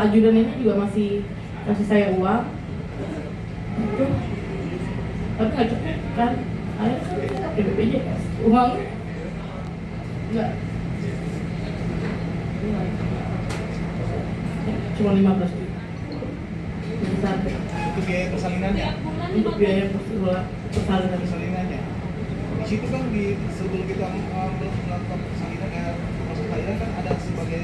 ajudan ini juga masih kasih saya uang itu, tapi nggak cukup kan, akhirnya kan pakai BPJS uang nggak cuma 15 juta untuk biaya persalinannya. Untuk biaya persalinan. Persalinannya di situ kan, sebelum kita melakukan persalinan, masuk lahiran kan ada sebagai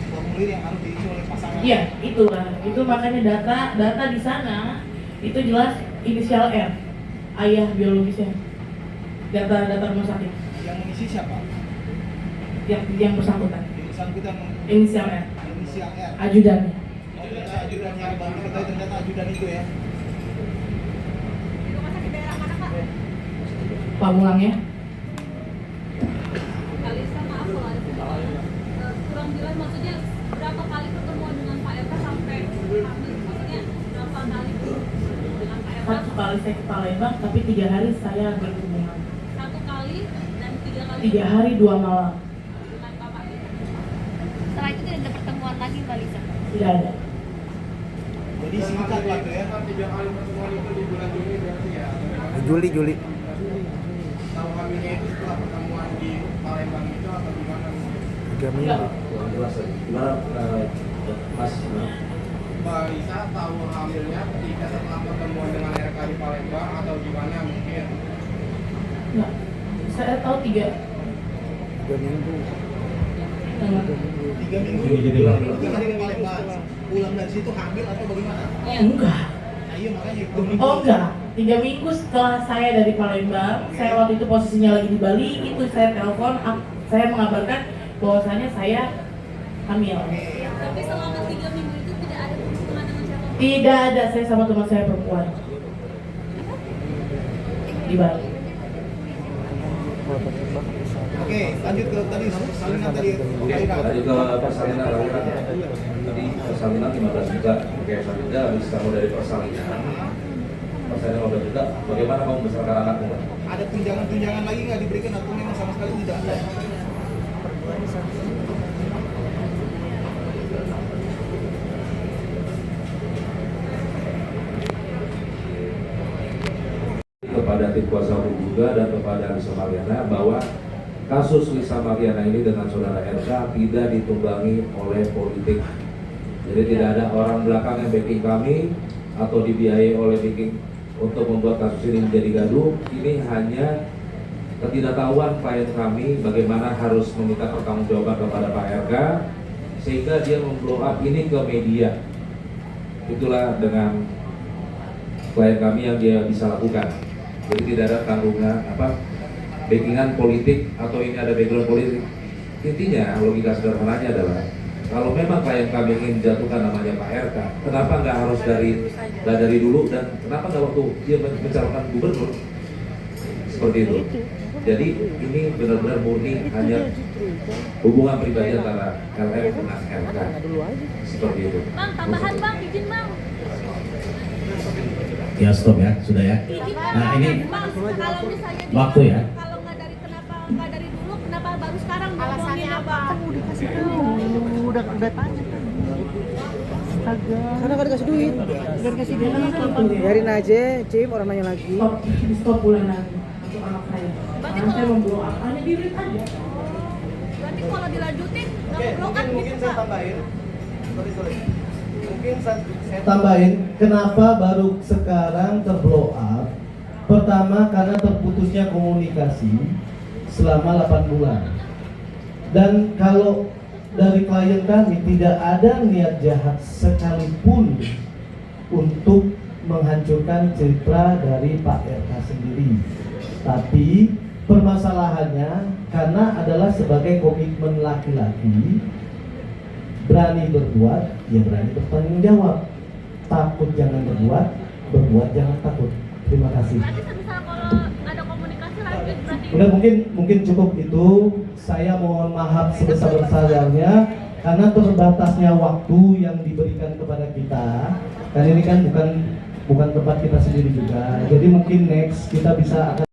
formulir yang harus diisi oleh pasangan. Iya, itulah. Itu makanya data di sana itu jelas inisial R, ayah biologisnya. Data rumah sakit. Yang mengisi siapa? Yang bersangkutan. Yang bersangkutan Inisial R. Inisial R. Ajudannya. Oh, ternyata ajudan yang baru diketahui ternyata ajudan itu ya. Di rumah sakit daerah mana, Pak? Pamulangnya. Kalisa, maaf kalau ada kesalahan. Kurang jelas, maksudnya berapa kali pertemuan dengan Pak RK sampai hamil? Maksudnya berapa kali dengan Pak RK? Satu kali saya ke Palembang, tapi 3 hari saya berhubungan. 1 kali dan 3 kali 3 hari 2 malam. dengan Bapak. Setelah itu tidak ada pertemuan lagi, Mbak Lisa? Tidak ada. Jadi singkat waktu ya. 3 kali pertemuan itu di bulan Juni berarti ya? Juli. Tahu hamilnya itu setelah pertemuan di Palembang itu atau gimana? 3 minggu. Kurang jelas lagi. Gimana Mas? Mbak Lisa tahu hamilnya ketika setelah pertemuan dengan RK di Palembang atau gimana mungkin? Enggak. Saya tahu 3 minggu. 3 minggu. Jadi Hari di Palembang. Pulang dari situ hamil atau bagaimana? Enggak. Nah iya makanya itu minggu. Oh enggak. 3 minggu setelah saya dari Palembang, saya waktu itu posisinya lagi di Bali, itu saya telepon, saya mengabarkan bahwasanya saya hamil. Tapi selama 3 minggu itu tidak ada hubungan dengan siapa? Tidak ada, saya sama teman saya perempuan di Bali. Oke, lanjut ke tadi persalinan tadi. Lanjut ke persalinan lahiran. Tadi persalinan 15 juta. Oke, selanjutnya habis kamu dari persalinan 15 juta, bagaimana kamu membesarkan anakmu? Ada tunjangan lagi nggak diberikan atau memang sama sekali tidak ada? Kepada tim kuasa hukum juga dan kepada Lisa Mariana bahwa kasus Lisa Mariana ini dengan saudara RK tidak ditunggangi oleh politik. Jadi tidak ada orang belakang yang backing kami atau dibiayai oleh backing untuk membuat kasus ini menjadi gaduh. Ini hanya ketidaktahuan klien kami bagaimana harus meminta pertanggungjawaban kepada Pak RK sehingga dia memblow up ini ke media. Itulah dengan klien kami yang dia bisa lakukan. Jadi tidak ada tanggungan backingan politik atau ini ada background politik. Intinya logika sederhananya adalah kalau memang klien kami ingin jatuhkan namanya Pak RK, kenapa nggak harus dari dulu dan kenapa nggak waktu dia mencalonkan gubernur seperti itu? Jadi ini benar-benar murni hanya hubungan pribadi antara LF dengan RK seperti itu. Bang, tambahan Bang, izin Bang. Ya stop ya, sudah ya. Izin Bang, Nah ini Bang, kalau misalnya waktu ya. kalau nggak dari nggak dari dulu, kenapa baru sekarang Alasannya ngomongin apa? Bang? Udah kasih tahu, udah tanya. Astaga. Karena kan dikasih duit. Udah kasih duit. Biarin aja, Cim, orang nanya lagi. Stop bulanan untuk anak saya. Karena saya memblow up, hanya di read aja. Berarti kalau dilanjutin nggak Oke, blow up mungkin gitu saya Pak? tambahin. Sorry. Mungkin saya Tambahin, kenapa baru sekarang terblow up? Pertama karena terputusnya komunikasi selama 8 bulan. Dan kalau dari klien kami tidak ada niat jahat sekalipun untuk menghancurkan citra dari Pak RK sendiri. Tapi permasalahannya karena adalah sebagai komitmen laki-laki, berani berbuat, ya berani bertanggung jawab. Takut jangan berbuat jangan takut. Terima kasih. Berarti semisal kalau ada komunikasi lanjut berarti Udah mungkin cukup itu. Saya mohon maaf sebesar-besarnya karena terbatasnya waktu yang diberikan kepada kita. Dan ini kan bukan tempat kita sendiri juga. Jadi mungkin next kita bisa akan